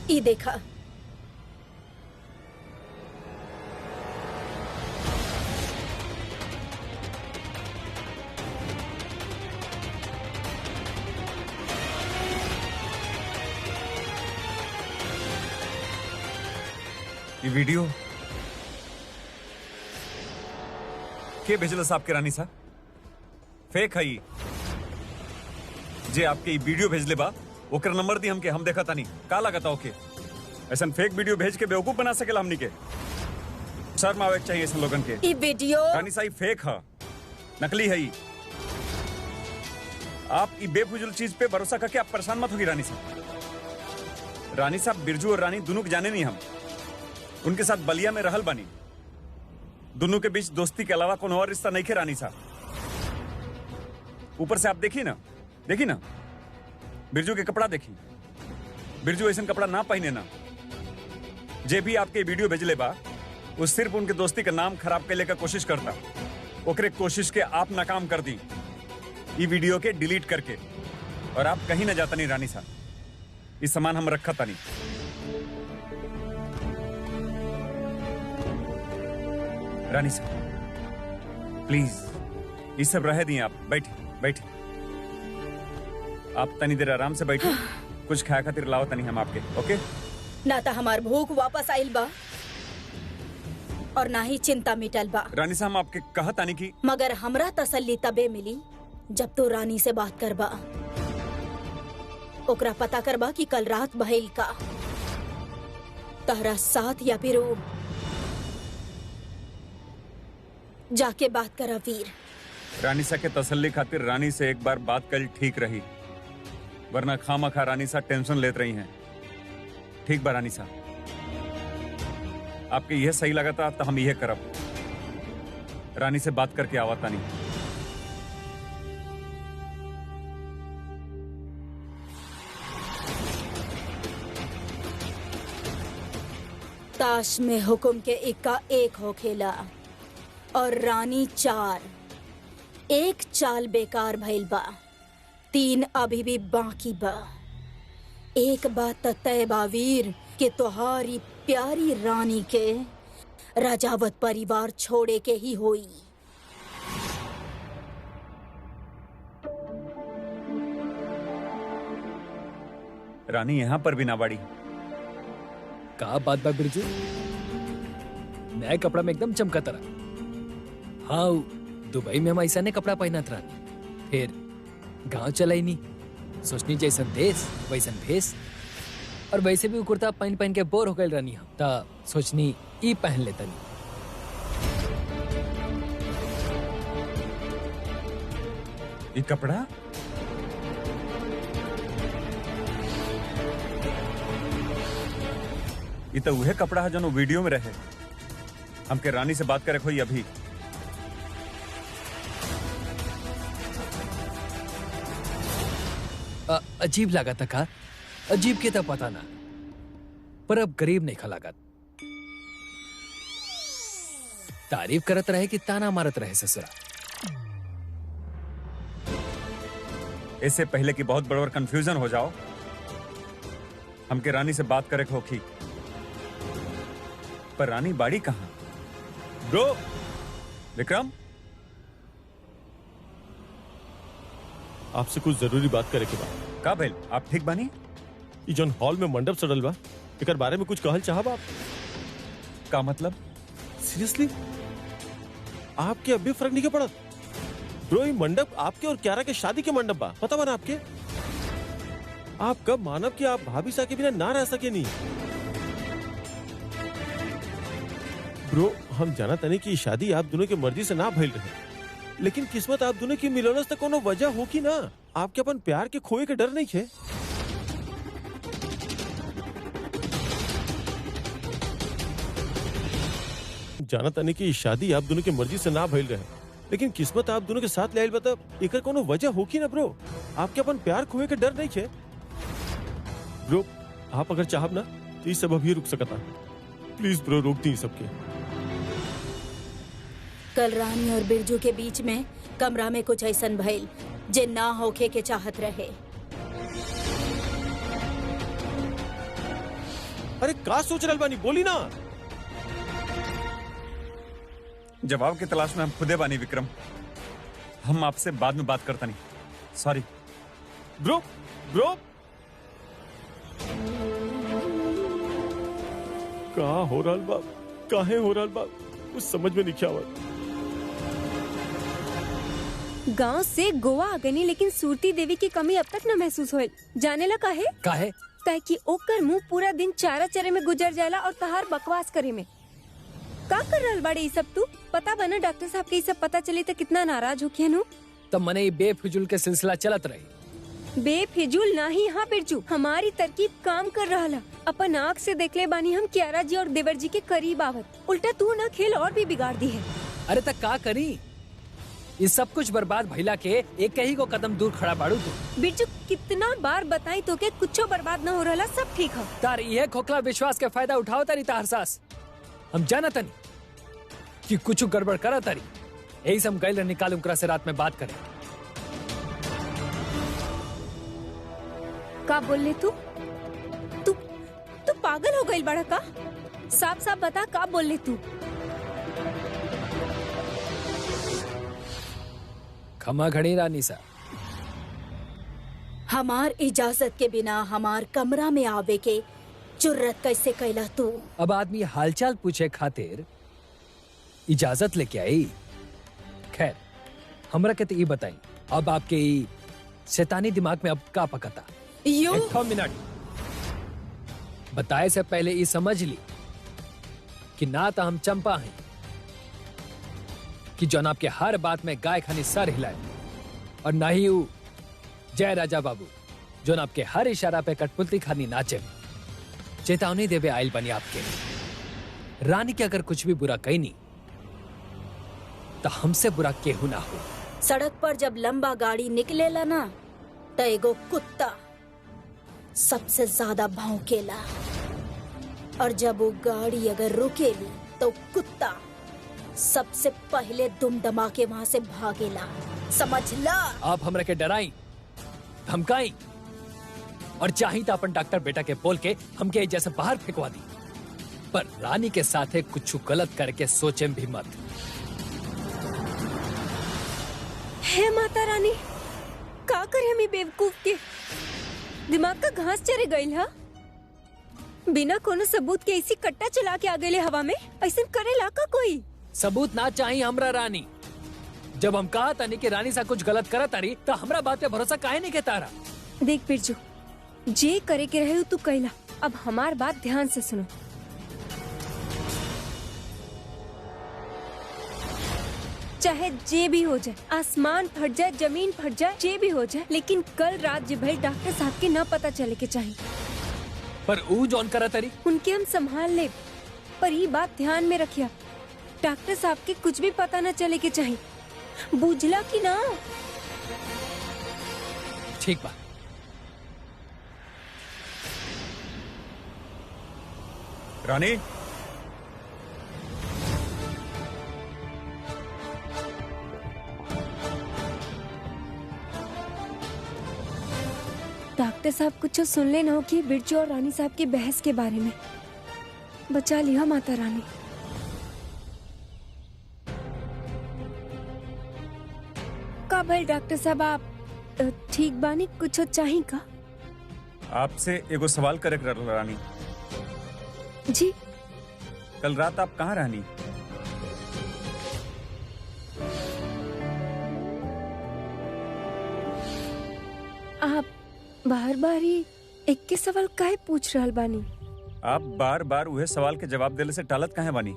ई देखा, ये वीडियो के भेजलस आपके रानी सा फेक है ई। जे आपके ई वीडियो भेजले बा ओकर नंबर दी हमके, हम देखा तानी का लगता ओके। ऐसा फेक वीडियो भेज के बेवकूफ बना सकेला हमनी के। शर्म आवे के चाहिए ऐसे लोगन के। ई वीडियो रानी सा ई फेक है, नकली है ई। आप ई बेफुजूल चीज पे भरोसा करके आप परेशान मत होगी रानी साहब। रानी साहब बिरजू और रानी दोनों के जाने नहीं हम, उनके साथ बलिया में रहल बानी। दोनों के बीच दोस्ती के अलावा कोई और रिश्ता नहीं खे रानी साहब। ऊपर से आप देखी ना बिरजू के कपड़ा देखी। बिरजू ऐसा कपड़ा ना पहने ना। जे भी आपके वीडियो भेजले बा वो सिर्फ उनके दोस्ती का नाम खराब करने का कोशिश करता। ओकरे कोशिश के आप नाकाम कर दी ये वीडियो के डिलीट करके। और आप कहीं ना जाता नहीं रानी साहब, इस सामान हम रखा था नहीं। रानी साहब प्लीज ये सब रह दिए, आप बैठे बैठे। आप तनी देर आराम से बैठे, कुछ खाया खातिर लाओ तनी हम आपके। ओके ना तो हमार भूख वापस आइल बा और ना ही चिंता मिटल बा। रानी साहब हम आपके कहा तानी की, मगर हमरा तसल्ली तबे मिली जब तो रानी से बात करबा, ओकरा पता करबा कि कल रात भइल का तहरा साथ या फिर जाके बात करा वीर। रानी साहब के तसल्ली खातिर रानी से एक बार बात कल ठीक रही, वरना खामखा रानी साहब टेंशन लेत रही हैं। ठीक बा रानी साहब, आपके यह सही लगा था तो हम यह करब। रानी से बात करके आवा तानी। ताश में हुक्म के इक्का एक हो खेला और रानी 4। एक चाल बेकार भइल बा, 3 अभी भी बाकी बा। एक बात त तय बा वीर कि तोहारी प्यारी रानी के राजावत परिवार छोड़े के ही होई। रानी यहाँ पर भी ना बाड़ी। का बात बा बिरजू, नया कपड़ा में एकदम चमकता रहा। हाँ दुबई में हम ऐसा ने कपड़ा पहनत रहा, फिर गांव चलाई नहीं, सोचनी जैसन देश वैसन भेष। और वैसे भी कुर्ता पहन पहन के बोर हो गई रानी हम, ता सोचनी ई पहन लेता नहीं। ये कपड़ा ये तो वह कपड़ा है जो वीडियो में रहे। हमके रानी से बात करे खोई अभी। अजीब लगा था का, अजीब के था पता ना, पर अब गरीब नहीं खा लागत। तारीफ करत रहे कि ताना मारत रहे ससुरा। इससे पहले कि बहुत बड़ा कंफ्यूजन हो जाओ, हमके रानी से बात करे खोखी। पर रानी बाड़ी कहां? ब्रो विक्रम, आपसे कुछ जरूरी बात करे के बाद। का भेल? आप ठीक बानी? ये जौन हॉल में मंडप सड़ल बा, एकर बारे में कुछ कहल चाहब आप? का मतलब? सीरियसली आपके अब भी फर्क नहीं के पड़त? ब्रो ये मंडप आपके और क्यारा के शादी के मंडप बा, पता बना आपके? आप कब मानव कि आप भाभी सा के बिना ना रह सके नहीं? ब्रो हम जाना तनी कि शादी आप दोनों की मर्जी से ना भइल रहे, लेकिन किस्मत आप दोनों की मिलोनस तक कोनो वजह हो कि ना। आपके अपन प्यार के खोए के डर नहीं है? जाना तनी कि शादी आप दोनों की मर्जी से ना भइल रहे, लेकिन किस्मत आप दोनों के साथ ले आइल बता, एकर कोनो वजह हो कि ना ब्रो? आपके अपन प्यार खोए के डर नहीं है? ब्रो आप अगर चाहब ना तो ये सब अभी रुक सकता। प्लीज ब्रो रोक दी सबके। कल रानी और बिरजू के बीच में कमरा में कुछ ऐसन भइल जे ना होके के चाहत रहे। अरे का सोच रहल बानी, बोली ना। जवाब की तलाश में हम खुदे बानी विक्रम। हम आपसे बाद में बात करता नहीं, सॉरी। ब्रो ब्रो कहा हो रहल बा, काहे हो रहल बा, कुछ समझ में नहीं आवत। गांव से गोवा आ गनी, लेकिन सूरती देवी की कमी अब तक न महसूस होल। जाने ला काहे? काहे? काहे कि ओकर मुंह पूरा दिन चारा चरे में गुजर जाला और तहार बकवास करे में। का कर रहल बाड़े ई सब तू? पता बना डॉक्टर साहब के ई सब पता चली तो कितना नाराज होखियन हो। तब मने ये बेफिजूल के सिलसिला चलत रही। बेफिजूल नाही, हाँ बिरजू, हमारी तरकीब काम कर रहा है। अपन आँख से देखले बानी हम कियारा जी और देवर जी के करीब आवत। उल्टा तू ना खेल और भी बिगाड़ दी है। अरे तक का करी? ये सब कुछ बर्बाद भइला के एक ही को कदम दूर खड़ा बाड़ू तू। बिरजू कितना बार बताई तो के कुछ बर्बाद न हो रहा, सब ठीक है। तार यह खोखला विश्वास के फायदा उठाओ तारी तार सास। हम जाना तनी कि कुछ गड़बड़ करा तारी, यही से हम गैल निकाल उनकरा से रात में बात करें। का बोल ले तू? तू तू पागल हो गई बड़ा का? साफ साफ बता का बोल ले तू? खमा घड़ी रानी सा, हमार इजाजत के बिना हमार कमरा में आवे के जुर्रत कैसे कैला तू? अब आदमी हालचाल पूछे खातिर इजाजत लेके आई। खैर हमरा के तो ये बताई, अब आपके ई शैतानी दिमाग में अब का पकता? यू एक मिनट बताए से पहले ये समझ ली कि ना तो हम चंपा हैं कि जौन आपके हर बात में गाय खानी सर हिलाए, और ना ही वो जय राजा बाबू जौन आपके हर इशारा पे कठपुतली खानी नाचे। चेतावनी देवे आयल बनी आपके रानी के अगर कुछ भी बुरा कही नहीं तो हमसे बुरा केहू ना हो। सड़क पर जब लंबा गाड़ी निकलेला ना तो एगो कुत्ता सबसे ज्यादा भौंकेला, और जब वो गाड़ी अगर रुकेली तो कुत्ता सबसे पहले दुम दमा के वहां से भागेला, समझला? आप हमरा के डराई, धमकाई और चाही तो अपन डॉक्टर बेटा के बोल के हमके जैसे बाहर फेंकवा दी, पर रानी के साथ कुछ गलत करके सोचे भी मत। हे माता रानी, का करे हमें बेवकूफ के? दिमाग का घास चरे गई हा? बिना कोनो सबूत के इसी कट्टा चला के आ गए हवा में? ऐसे करेला का कोई? सबूत ना चाहिए हमरा रानी। जब हम कहा था नहीं कि रानी सा कुछ गलत करा तारी तो हमरा बात पे भरोसा काहे नहीं के तारा? देख बिरजू, जे करे के रहे तू कैला, अब हमार बात ध्यान से सुनो। चाहे जे भी हो जाए, आसमान फट जाए, जमीन फट जाए, जे भी हो जाए, लेकिन कल रात जे भइल डॉक्टर साहब के न पता चले के चाहिए। पर ऊ जौन करा तारी उनके हम संभाल ले, पर ये बात ध्यान में रखिया, डॉक्टर साहब के कुछ भी पता न चले के चाहिए। बुझला कि ना? ठीक बा। रानी, डॉक्टर साहब कुछ सुन ले ना हो कि बिरजू और रानी साहब की बहस के बारे में। बचा लिया माता रानी। का भाई डॉक्टर साहब, आप ठीक बानी? कुछ चाहिए का? आपसे एगो सवाल करे के रहल रानी। जी कल रात आप कहाँ रहनी? आप बार बार ही एक के सवाल काहे पूछ रहल बानी? आप बार बार वह सवाल के जवाब देने से टालत काहे बानी?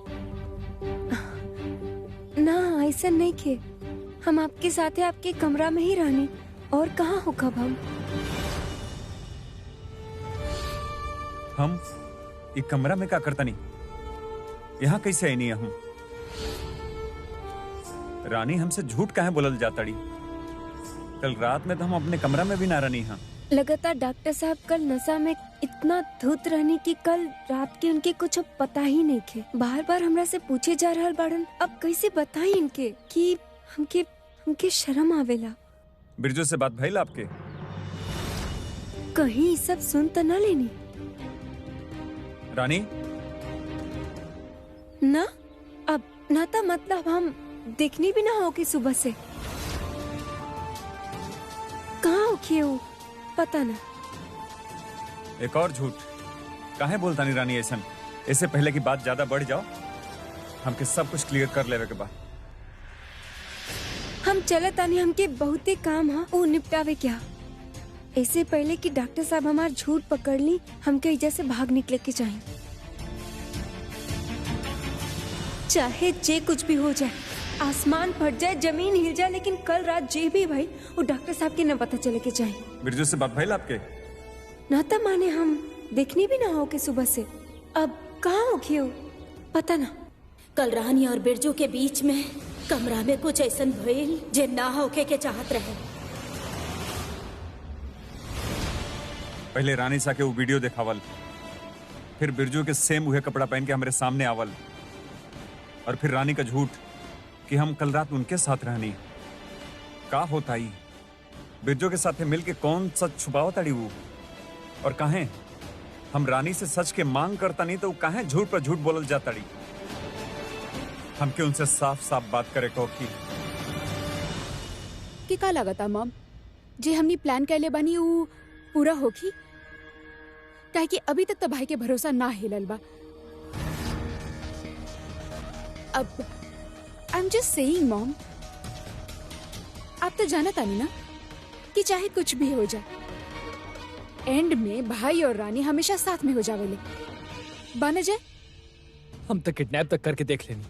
ना ऐसा नहीं खे, हम आपके साथ है, आपके कमरा में ही रहनी, और कहाँ हो कब हम एक कमरा में का करता नहीं? यहाँ कैसे आई नहीं हम? रानी हमसे झूठ काहे बोलल जाताड़ी? कल रात में तो हम अपने कमरा में भी ना रहनी। हाँ लगातार डॉक्टर साहब कल नशा में इतना धुत रहनी कि कल रात के उनके कुछ पता ही नहीं थे। बार बार हमरा से पूछे जा रहल बाड़न, अब कैसे बताई इनके कि हमके शर्म आवेला। बिरजू से बात भइल आपके? कहीं सब सुन तो न लेनी? रानी, ना अब ना था, मतलब हम देखनी भी ना होगी सुबह से। कहाँ होगी वो पता ना। एक और झूठ काहे बोलता नहीं रानी ऐसन? इससे पहले की बात ज्यादा बढ़ जाओ, हमके सब कुछ क्लियर कर लेवे के बाद। हम चलत आनी, हमके बहुते काम है वो निपटावे क्या। ऐसे पहले कि डॉक्टर साहब हमार झूठ पकड़ ली, हमके एजा से भाग निकले के चाहिए। चाहे जे कुछ भी हो जाए, आसमान फट जाए, जमीन हिल जाए, लेकिन कल रात जे भी भाई वो डॉक्टर साहब के न पता चले के चाहिए। बिरजू से बात भइल आपके? ना तो माने हम देखनी भी ना हो के सुबह से। अब कहाँ होगी हो पता ना। कल रानी और बिरजू के बीच में कमरा में कुछ ऐसन भइल जे ना होके के चाहत रहे। पहले रानी सा के वो वीडियो दिखावल, फिर बिरजू के सेम उहे कपड़ा पहन के हमारे सामने आवल, और फिर रानी का झूठ कि हम कल रात उनके साथ रहनी। का होता ही बिरजू के साथ मिल के कौन सच छुपाओ ताड़ी वो? और काहे हम रानी से सच के मांग करता नहीं तो काहे झूठ पर झूठ बोलल जाताड़ी? हमके उनसे साफ साफ बात करे को कि का लागता मॉम जे हमनी प्लान कैले बानी उ पूरा होगी? काहे कि अभी तक तो भाई के भरोसा ना हिलल बा। अब I am just saying mom, आप तो जानत आनी ना कि चाहे कुछ भी हो जाए, एंड में भाई और रानी हमेशा साथ में हो जावेले। बाना जाए हम तो किडनैप तक करके देख लेनी,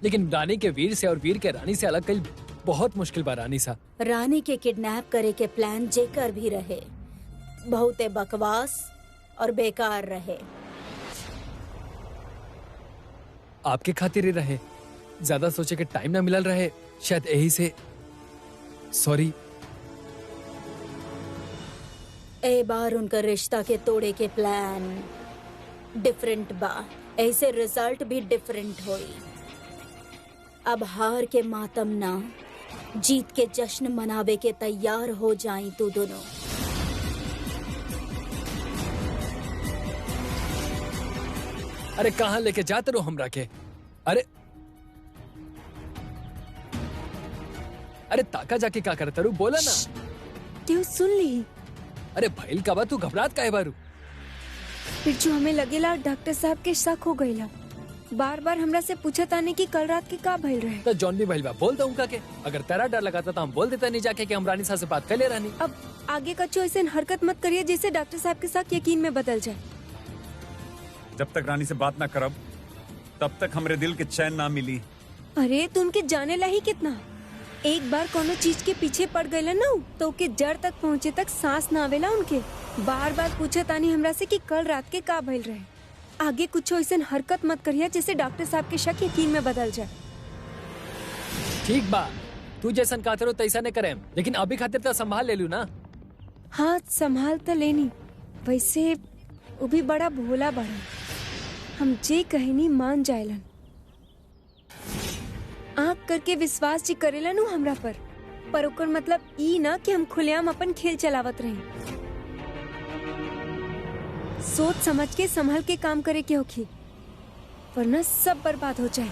लेकिन रानी के वीर से और वीर के रानी से अलग कल बहुत मुश्किल बा रानी सा। रानी के किडनैप करे के प्लान जेकर भी रहे बहुते बकवास और बेकार रहे। आपके खातिर ही रहे, ज्यादा सोचे के टाइम ना मिलल रहे, शायद यही से। सॉरी। ए बार उनका रिश्ता के तोड़े के प्लान डिफरेंट बा, ऐसे रिजल्ट भी डिफरेंट होई। अब हार के मातम ना, जीत के जश्न मनावे के तैयार हो जाई तू दोनों। अरे कहाँ लेके जाते रहो हमरा के? अरे ताका जाके क्या करता रू? बोला ना। क्यों सुन ली? अरे भइल का बा, तू घबरात काहे बारू? बिरजू हमें लगेला डॉक्टर साहब के शक हो गईला। बार बार हमरा से पूछत आने की कल रात के का भइल रहे। तो जॉन भी भइल बा, बोल दऊं का के? अगर तेरा डर लगाता तो हम बोल देता नहीं जाके कि हम रानी साहब से बात कर ले रानी। अब आगे कच्चो ऐसे हरकत मत करिए जिससे डॉक्टर साहब के साथ यकीन में बदल जाए। जब तक रानी से बात ना करब तब तक हमरे दिल के चैन ना मिली। अरे तू उनके जाने ला ही कितना। एक बार कोनो चीज के पीछे पड़ गए ना तो के जड़ तक पहुँचे तक सांस ना आवेला उनके। बार बार पूछत आनी हमरा से कि कल रात के का भइल रहे। आगे कुछ ऐसा हरकत मत करिए जिससे डॉक्टर साहब के शक यकीन में बदल जाए। ठीक बा, तू जैसन कहते रहो तैसा नहीं करे, लेकिन अभी खातिर तो संभाल ले लू ना। हाँ संभाल तो लेनी, वैसे वो भी बड़ा भोला बड़ा। हम जे कहनी मान जायलन, आँख करके विश्वास जी करेला नु हमरा पर ओकर मतलब ई ना कि हम खुलेआम अपन खेल चलावत रही। सोच समझ के संभल के काम करे के होखी, वरना सब बर्बाद हो जाए।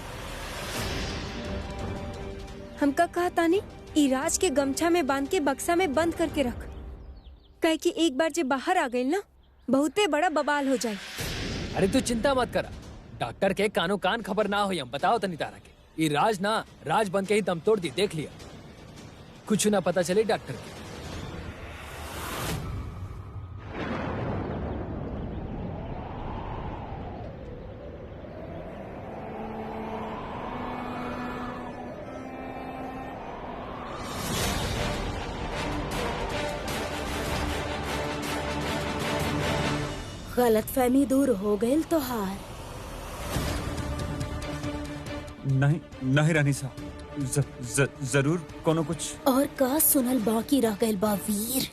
हमका कहा तानी ई राज के गमछा में बांध के बक्सा में बंद करके रख, कहे कि एक बार जे बाहर आ गई ना बहुते बड़ा बवाल हो जाए। अरे तू चिंता मत करा, डॉक्टर के कानो कान खबर ना हो। हम बताओ तनी तारा के ये राज ना राज बन के ही दम तोड़ दी, देख लिया। कुछ ना पता चले डॉक्टर के। गलतफहमी दूर हो गई तो हार। नहीं नहीं रानी साहब, जरूर कोनो कुछ और का सुनल बाकी रह गइल बा वीर।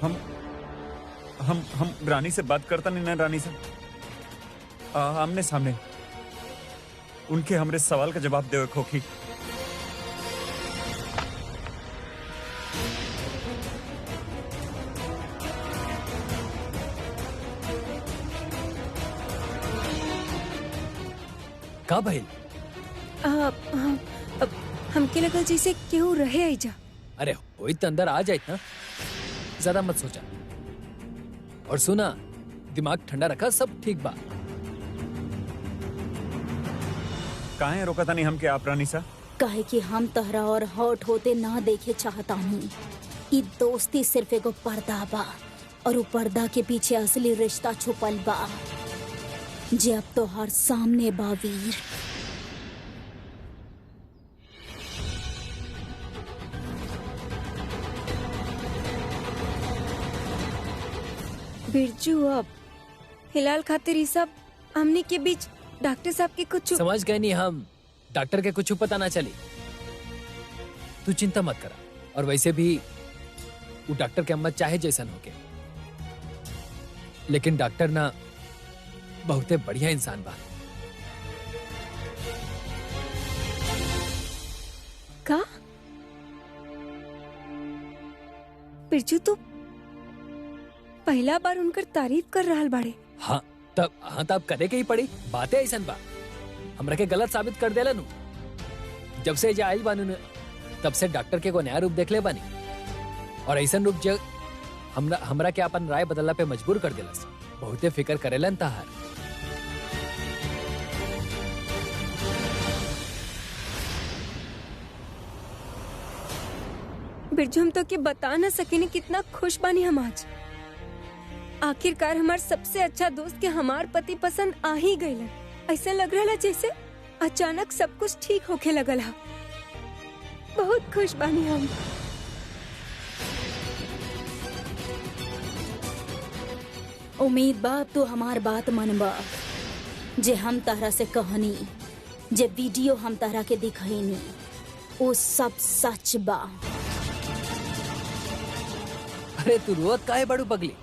हम रानी से बात करता नहीं ना रानी साहब, आमने सामने उनके हमरे सवाल का जवाब देवे खोखी। का भइल? हमके लगल जैसे केहू रहे आइजा। अरे होई त अंदर आ जाइत ना, ज्यादा मत सोचा। और सुना, दिमाग ठंडा रखा, सब ठीक बा। काहे रोका तानी हमके आप रानी सा? काहे कि हम तहरा और हॉट होते ना देखे चाहता हूँ। ई दोस्ती सिर्फ एगो पर्दा बा और उ पर्दा के पीछे असली रिश्ता छुपल बा, जे अब तो हर सामने बा वीर। बिरजू, अब फिलहाल खातिर ई सब हमनी के बीच डॉक्टर साहब के कुछ समझ गए नहीं हम, डॉक्टर के कुछ पता ना चली। तू चिंता मत करा। और वैसे भी वो डॉक्टर के अम्मा चाहे जैसन होके, लेकिन डॉक्टर ना बहुते बढ़िया इंसान बा। का बिरजू, तू पहला बार उनकर तारीफ कर रहल बाड़े? हाँ तब करे के ही पड़ी। बातें ऐसन बा, हमरा के गलत साबित कर देला नु। जब से आइल बानू न, तब से डॉक्टर के को नया रूप देख ले बानी। और ऐसन रूप जो हमरा के अपन राय बदलला पे मजबूर कर देलस। बहुते फिकर करेलन तहार। बिरजू, हम तो के बता ना सकेनी कितना खुश बानी हम आज। आखिरकार हमार सबसे अच्छा दोस्त के हमार पति पसंद आ ही गइलन। ऐसा लग रहा जैसे अचानक सब कुछ ठीक होके लगल हा। बहुत खुश बानी हम। उम्मीद बा तू हमार बात मनबा। जे हम तहरा से कहनी, जे वीडियो हम तहरा के दिखैनी, वो सब सच बा। अरे तू रोत काहे बड़ू पगली?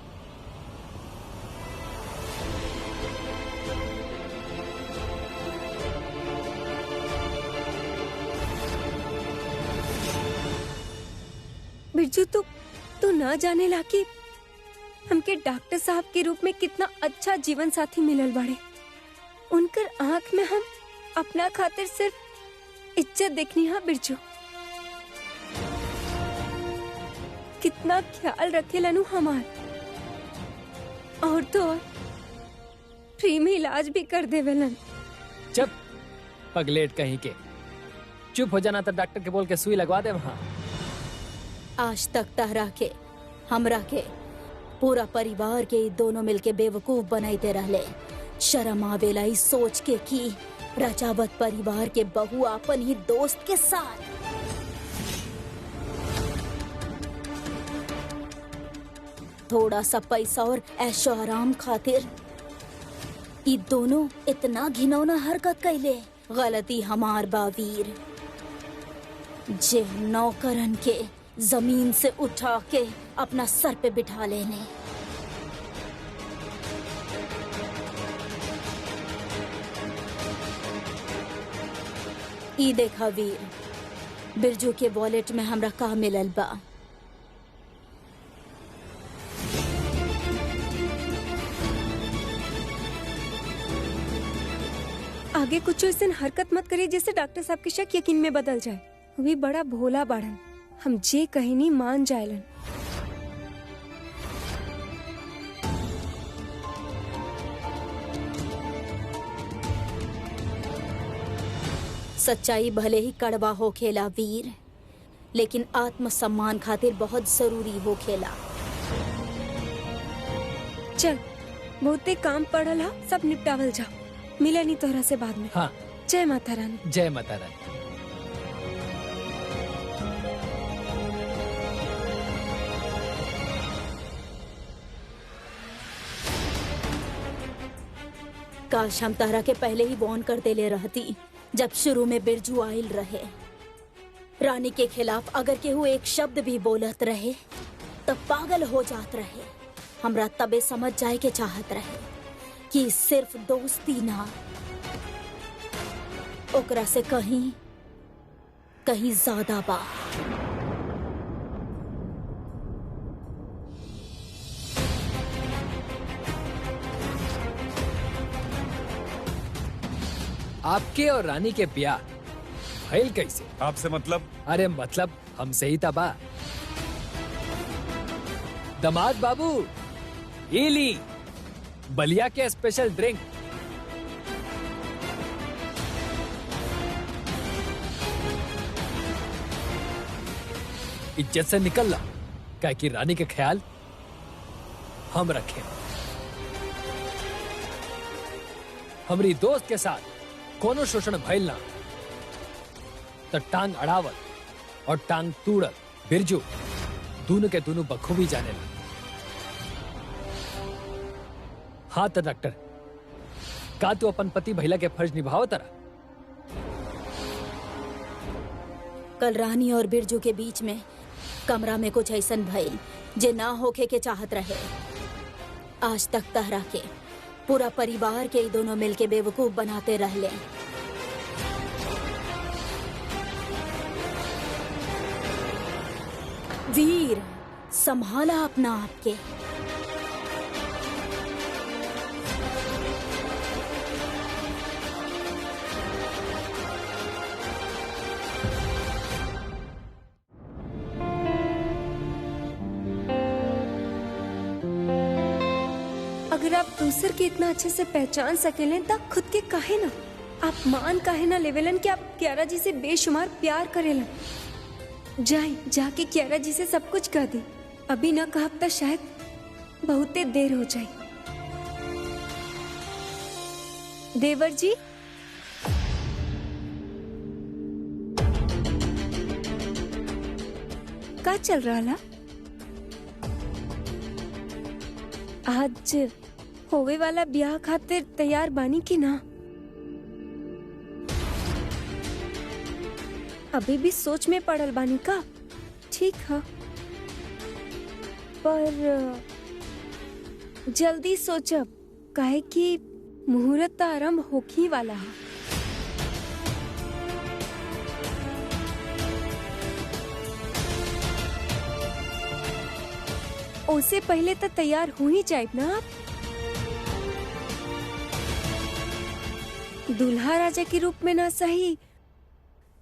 बिरजू, तू ना जाने ला कि हमके डॉक्टर साहब के रूप में कितना अच्छा जीवन साथी मिलल बाड़े। उनकर आंख में हम अपना खातिर सिर्फ इज्जत देखनी हा। बिरजू, कितना ख्याल रखे लनू हमार। और तो और फ्री में इलाज भी कर देवेलन। चुप पगलेट कहीं के। चुप हो जाना तो डॉक्टर के बोल के सुई लगवा दे वहां। आज तक तहरा के, हमरा के, पूरा परिवार के दोनों मिलके बेवकूफ बनाते रहले। शर्म आवेला ई सोच के कि राजावत परिवार के बहू अपन ही दोस्त के साथ। थोड़ा सा पैसा और ऐशो आराम खातिर ई दोनों इतना घिनौना हरकत कैले। गलती हमार बावीर, जे नौकरन के जमीन से उठा के अपना सर पे बिठा लेने। ई देखा वीर, बिरजू के वॉलेट में हमरा का मिलल बा। आगे कुछ ऐसे हरकत मत करिए जिससे डॉक्टर साहब के शक यकीन में बदल जाए। वे बड़ा भोला बाड़न, हम जे कहीं नहीं मान जायलन। सच्चाई भले ही कड़वा हो खेला वीर, लेकिन आत्मसम्मान खातिर बहुत जरूरी हो खेला। चल, बहुते काम पड़ल हा, सब निपटावल जा। मिला नहीं तोहरा से बाद में। हाँ, जय माता रानी। जय माता रानी। काश हम तारा के पहले ही वार्न कर देले रहती, जब शुरू में बिरजू आइल रहे। रानी के खिलाफ अगर केहू एक शब्द भी बोलत रहे तब पागल हो जात रहे। हमरा तबे समझ जाए के चाहत रहे कि सिर्फ दोस्ती ना, ओकरा से कहीं कहीं ज्यादा बा। आपके और रानी के ब्याह भइल कैसे? आपसे मतलब? अरे मतलब हमसे ही तबा। दमाद बाबू, ये ली बलिया के स्पेशल ड्रिंक। इज्जत से निकल ला, क्या कि रानी के ख्याल हम रखें। हमारी दोस्त के साथ कोनो शोषण भइल ना तो टांग अड़ावत और टांग तूड़त बिरजू दोनों के दोनों बखूबी जाने ला। हाँ तो डॉक्टर, का तू अपन पति भैला के फर्ज निभाओ तरा? कल रानी और बिरजू के बीच में कमरा में कुछ ऐसन भइल जे ना होके के चाहत रहे। आज तक तहरा के पूरा परिवार के ही दोनों मिलके बेवकूफ बनाते रहले। वीर, संभाला अपना आप के। अगर आप दूसर के इतना अच्छे से पहचान सकेले तब खुद के काहे ना आप मान काहे ना लेवेलन कि आप कियारा जी से बेशुमार प्यार करेलन। जाके कियारा जी से सब कुछ कह दी। अभी ना कहब तो शायद बहुते देर हो जाए। देवर जी, का चल रहा ला? आज होवे वाला ब्याह खातिर तैयार बानी की ना? अभी भी सोच में पड़ल बानी का? ठीक है, पर जल्दी सोचब, काहे कि मुहूर्त आरंभ होखी वाला है। उससे पहले तो तैयार हो ही जाए ना आप। दूल्हा राजा के रूप में ना सही,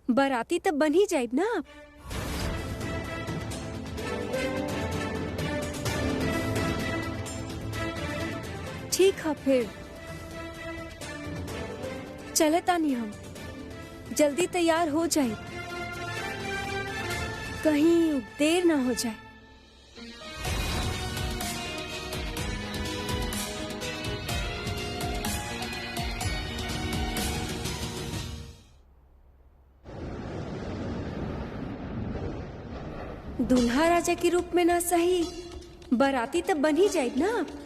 बाराती तो बन ही जाए ना आप। ठीक है, फिर चले तानी हम जल्दी तैयार हो जाए, कहीं देर ना हो जाए। दूल्हा राजा के रूप में ना सही, बाराती तो बन ही जाए ना आप।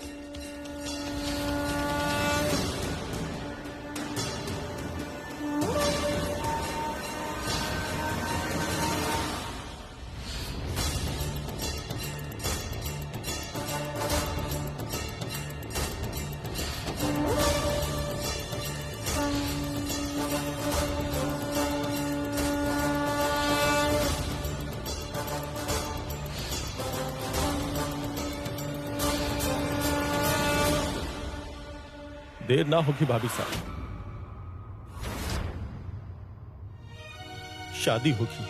देर ना होगी भाभी साहब, शादी होगी,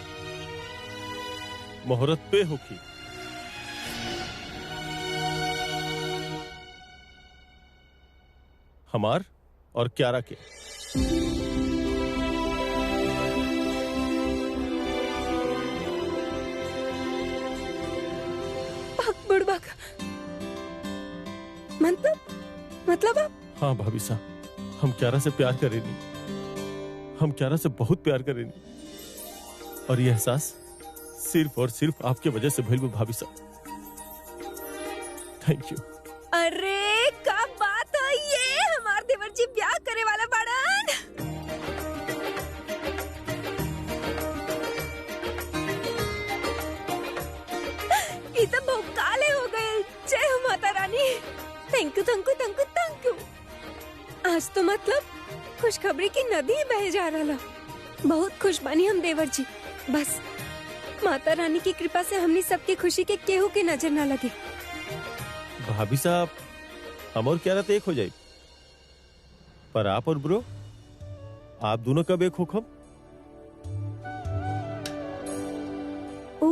मुहूर्त पे होगी। हमार और क्यारा के। बुड़बक, मतलब आप? हाँ भाभी साहब, हम क्यारा से प्यार करेंगे, हम क्यारा से बहुत प्यार करेंगे, और ये एहसास सिर्फ और सिर्फ आपके वजह से भइल बा भाभी साहब। Thank you. अरे क्या बात है, ये हमार देवर जी ब्याह करे वाला बाड़न। ये तो भौकाले हो गए। जय हो Mata Rani. Thank you thank you thank you thank you. आज तो मतलब खुशखबरी की नदी बह जा रहा। बहुत खुश बानी हम देवर जी। बस माता रानी की कृपा से हमनी सबकी खुशी के केहू की नजर ना लगे। भाभी साहब, हम और क्यारा तो एक हो जाए, पर आप और ब्रो आप दोनों कब एक होखम? ओ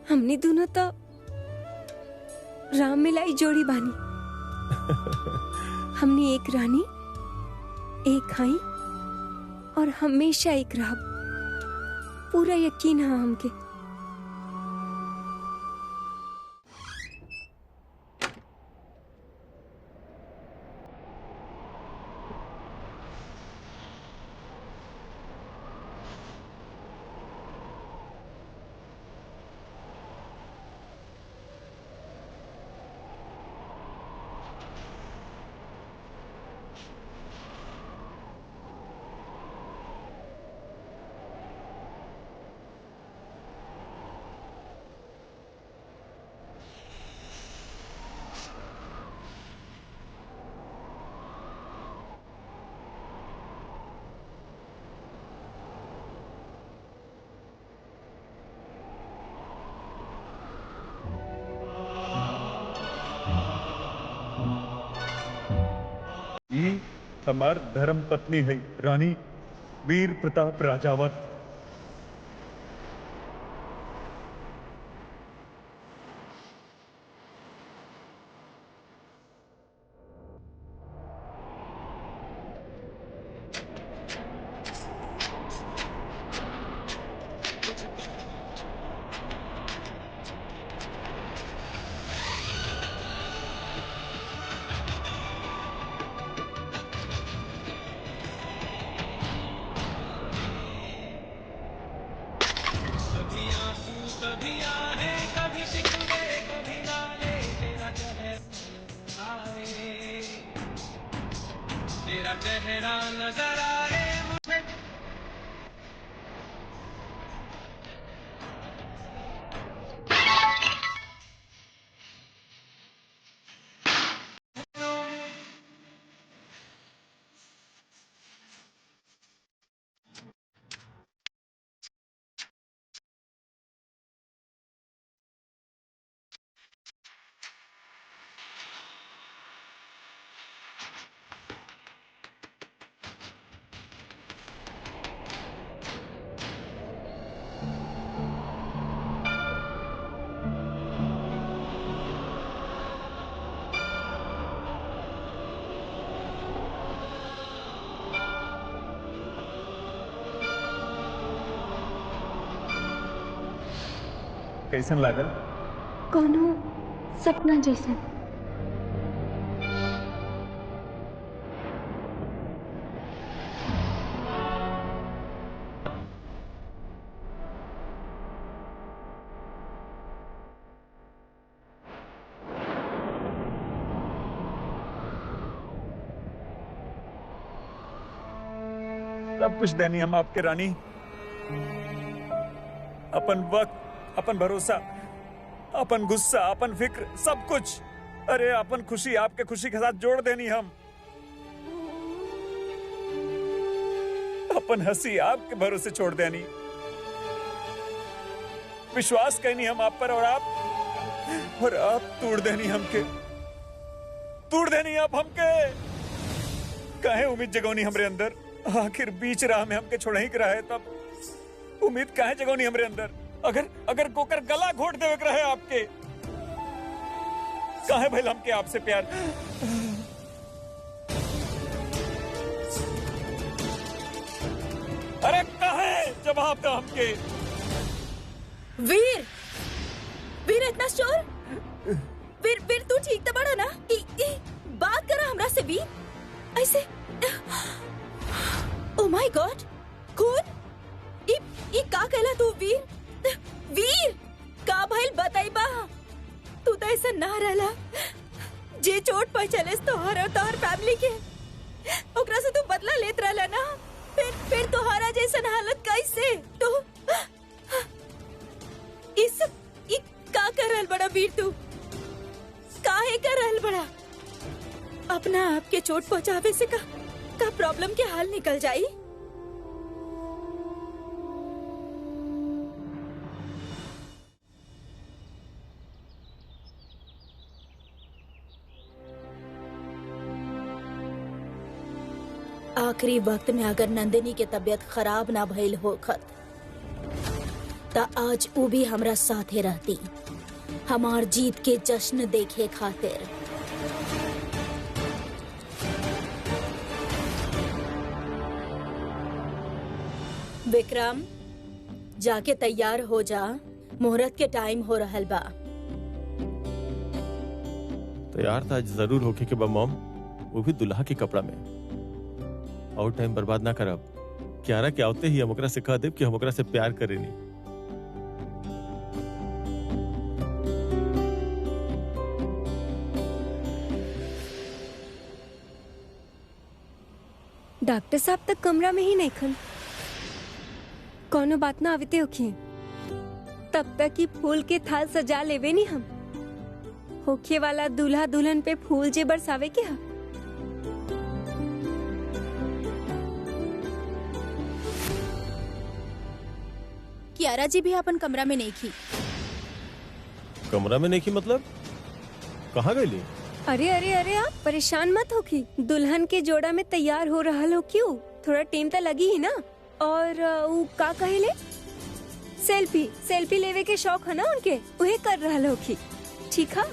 हमने दोनों तो राम मिलाई जोड़ी बानी। हमने एक रानी, एक खाई और हमेशा एक रहब। पूरा यकीन है हमके। ये हमार धर्म पत्नी है रानी वीर प्रताप राजावत। कैसन लागल? कोनो सपना जैसा। सब कुछ देनी हम आपके रानी, अपन वक्त, अपन भरोसा, अपन गुस्सा, अपन फिक्र, सब कुछ। अरे अपन खुशी आपके खुशी के साथ जोड़ देनी हम। अपन हंसी आपके भरोसे छोड़ देनी। विश्वास करनी हम आप पर, और आप तोड़ देनी हमके, तोड़ देनी आप हमके। काहे उम्मीद जगौनी हमरे अंदर? आखिर बीच राह में हमके छोड़ ही रहा है, तब उम्मीद काहे जगौनी हमरे अंदर? अगर कोकर गला घोट देवे रहे आपके, काहे भइल हमके आपसे प्यार? अरे काहे जवाब दो हमके। वीर, वीर इतना शोर? वीर तू ठीक तो बड़ा ना? बात करा हमरा से वीर, ऐसे। ओ माय गॉड, खून? ई का कहला तू वीर? वीर का भइल बताइबा? तू तो ऐसा ना रहला जे चोट पहुंचलेस तोहर और तोहर फैमिली के, ओकरा से तू बदला लेत रहला ना। फिर तोहरा जैसन हालत कैसे? तू ई का कर रहल बड़ा वीर? तू काहे कर रहल बड़ा? अपना आप के चोट पहुंचावे से का प्रॉब्लम के हल निकल जाई? आखिरी वक्त में अगर नंदिनी के तबीयत खराब ना भइल होखत ता आज वो भी हमरा साथे रहती हमार जीत के जश्न देखे खातिर। विक्रम, जाके तैयार हो जा, मुहूर्त के टाइम हो रहल बा। तैयार था जरूर होके के बा मॉम, वो भी दुल्हा के कपड़ा में। और टाइम बर्बाद ना करब। क्यारा के आवते ही हम ओकरा से कह देब कि हम ओकरा से प्यार करेनी। डॉक्टर साहब तक कमरा में ही नहीं खन, कोनो बात ना आविते होखिए। तब तक ही फूल के थाल सजा लेवे नी हम। होखे वाला दूल्हा दुल्हन पे फूल जे बरसावे के हा। कियारा जी भी अपन कमरा में नहीं थी। कमरा में नहीं की मतलब कहाँ गई? अरे अरे अरे, आप परेशान मत होखी। दुल्हन के जोड़ा में तैयार हो रहा हो क्यों? थोड़ा टाइम तो लगी ही ना। और वो का कहेले, सेल्फी लेवे के शौक है ना उनके, उहे कर रहा होखी। ठीक है।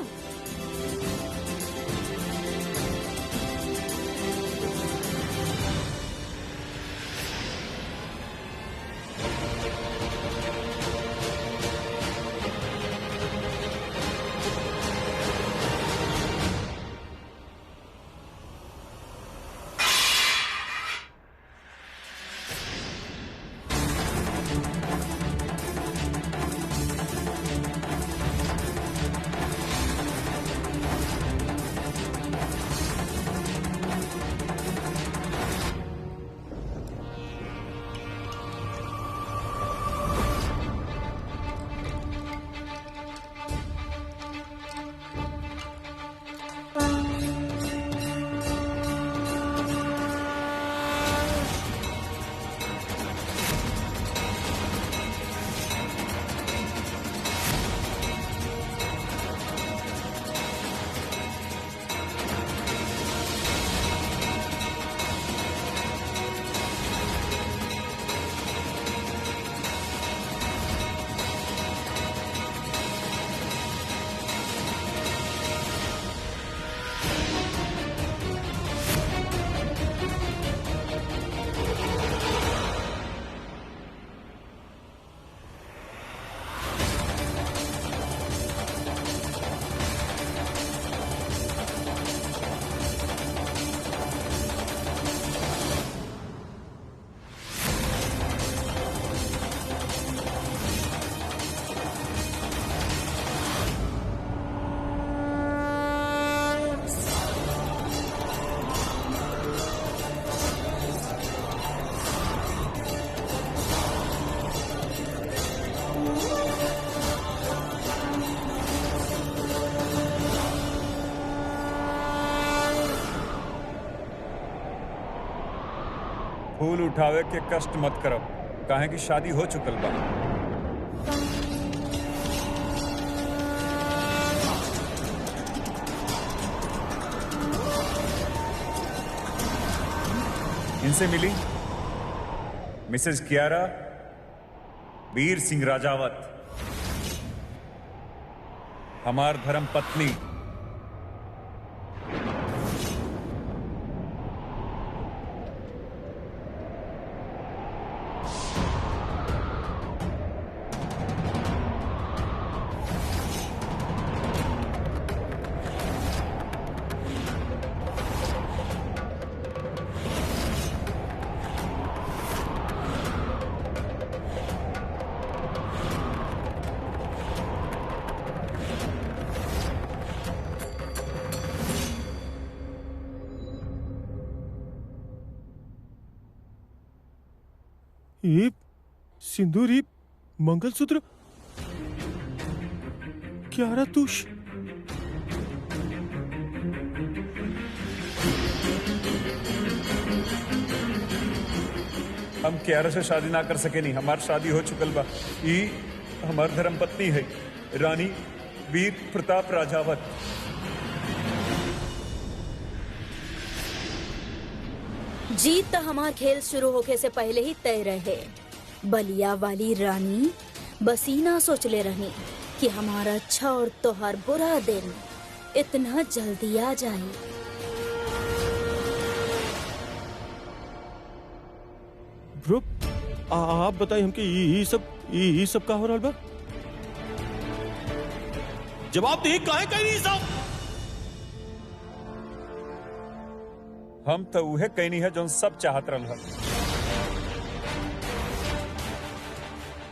फूल उठावे के कष्ट मत करब, काहे कि शादी हो चुकल बा। इनसे मिली मिसेस कियारा वीर सिंह राजावत, हमार धर्म पत्नी। ये सिंदूर, ये मंगलसूत्र, क्यारा तुष। हम कियारा से शादी ना कर सके नहीं, हमार शादी हो चुकल बा। ई हमार धर्म पत्नी है, रानी वीर प्रताप राजावत। जीत तो हमार खेल शुरू होके से पहले ही तय रहे। बलिया वाली रानी बसीना सोचले रही कि हमारा अच्छा और तोहार बुरा दिन इतना जल्दी आ जाए। ब्रो आप बताइए हमके ये सब का हो रहा बा? जवाब दे, काहे कह रही सब? हम तो उहे कहनी है जो सब चाहत रहा।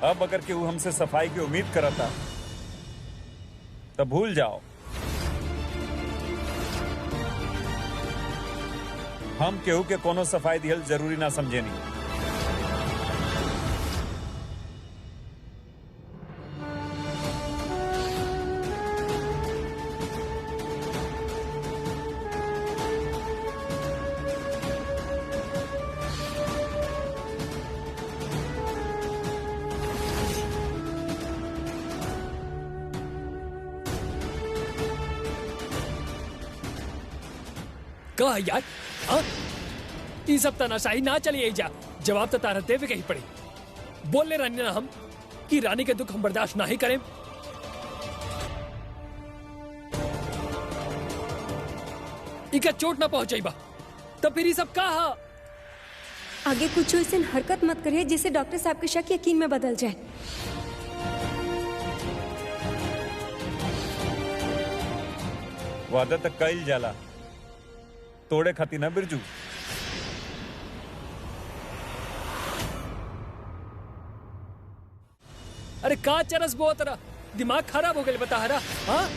अब अगर केहू हमसे सफाई की उम्मीद करता तो भूल जाओ। हम केहू के कोनो सफाई दिहल जरूरी ना समझेनी। कहा यार, हाँ? ये सब तनाशाही ना चलिए जा। जवाब तो तारा देवे के ही पड़ी। बोलने रानी ना हम कि रानी के दुख हम बर्दाश्त ना ही करें। इका चोट ना पहुंचाई बा तो फिर ये सब कहा। आगे कुछ ऐसे हरकत मत करिए जिससे डॉक्टर साहब के शक यकीन में बदल जाए। वादा तक कईल जाला, तोड़े खाती ना बिरजू। अरे का चरस बहुत रहा, दिमाग खराब हो गए बता हरा। हाँ,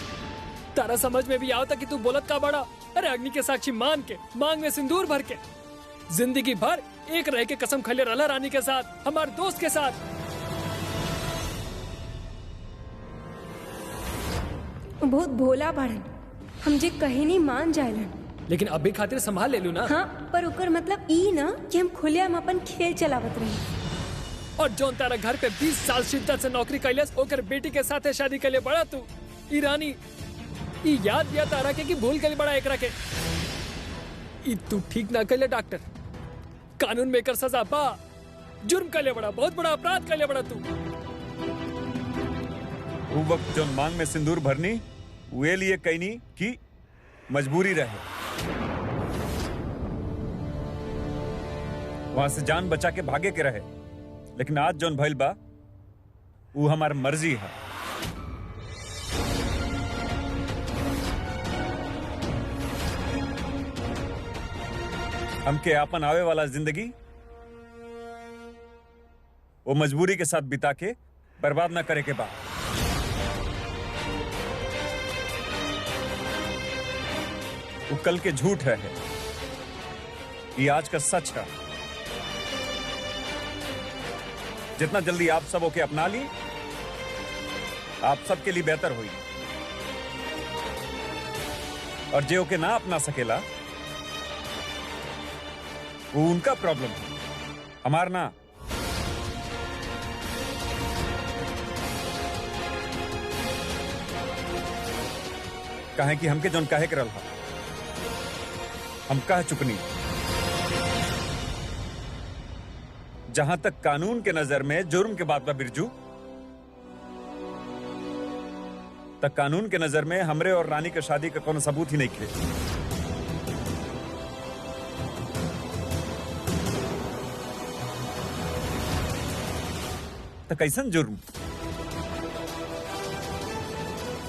तारा समझ में भी आवता कि तू बोलत का बड़ा। अरे अग्नि के साक्षी मान के, मांग में सिंदूर भर के, जिंदगी भर एक रह के कसम खले रला रानी के साथ, हमारे दोस्त के साथ। बहुत भोला बाड़न, हम जे कहे नहीं मान जायलन। लेकिन अभी खातिर संभाल ले लू ना। हाँ, पर ओकर मतलब ई ना कि हम खुलेआम अपन खेल चलावत रही। और जोन तारा घर पे 20 साल शिद्दत से नौकरी कैलस, ओकर बेटी के साथ शादी कैले बड़ा तू। ई रानी ई याद दिया तारा के कि भूल कैले बड़ा एकरा के। ई तू ठीक ना कैले डॉक्टर, कानून में एकर सजा बा। जुर्म कैले बड़ा, बहुत बड़ा अपराध कैले बड़ा तू। वो वक्त जो मांग में सिंदूर भरनी वे लिए कहनी कि मजबूरी रहे, वहां से जान बचा के भागे के रहे। लेकिन आज जोन भइल बा वो हमार मर्जी है। हमके आपन आवे वाला जिंदगी वो मजबूरी के साथ बिता के बर्बाद ना करे के बा। वो कल के झूठ है, ये आज का सच है। जितना जल्दी आप सब ओके अपना ली, आप सबके लिए बेहतर हुई। और जे ओके ना अपना सकेला वो उनका प्रॉब्लम है, हमार ना। कहे कि हमके जोन कहे के रहा हम कह चुकनी। जहां तक कानून के नजर में जुर्म के बात बा बिरजू, तक कानून के नजर में हमरे और रानी के शादी का कोनो सबूत ही नहीं खे। तो कैसन जुर्म,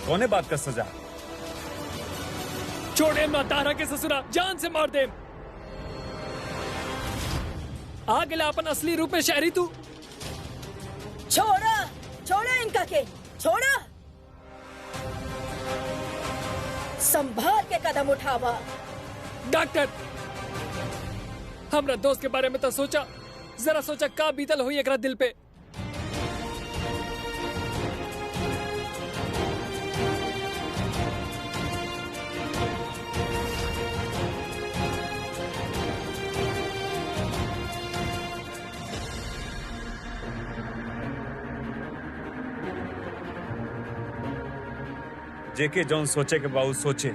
कौने बात का सजा? छोड़े ना तारा के ससुरा, जान से मार दे। आ गया अपन असली रूप में शहरी तू। छोड़ा छोड़ा इनका के, छोड़ा। संभाल के कदम उठावा। डॉक्टर, हमरा दोस्त के बारे में तो सोचा, जरा सोचा का बीतल हुई एकरा दिल पे। जेके जौन सोचे के बाबू सोचे,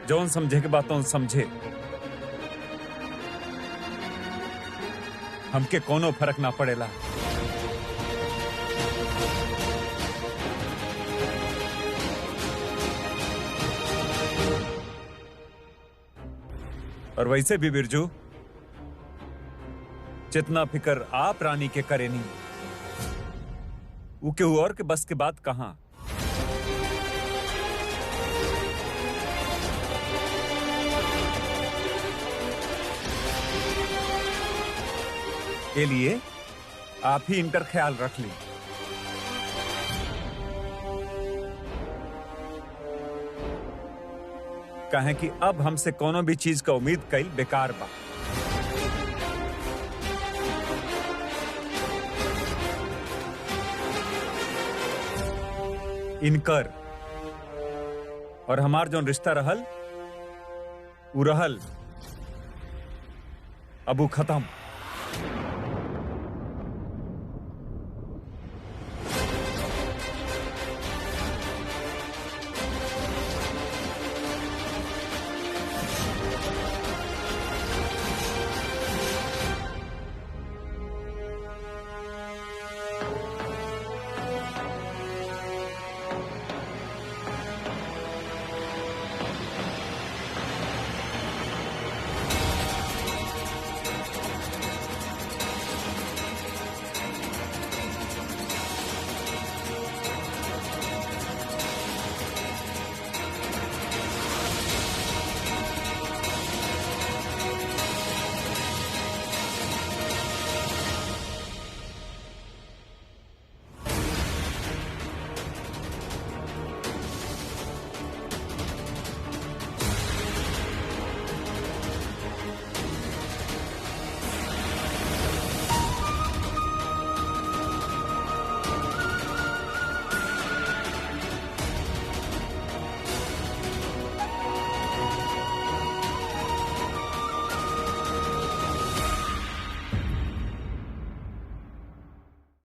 जौन समझे के बात समझे। हमके कोनो फर्क ना पड़ेला। और वैसे भी बिरजू, जितना फिक्र आप रानी के करेनी, वो केहू और के बस के बात कहां। के लिए आप ही इनकर ख्याल रख ली। कहें कि अब हमसे कोनो भी चीज का उम्मीद कईल बेकार बा। इनकर और हमार जो रिश्ता रहल वो रहल, अब वो खत्म।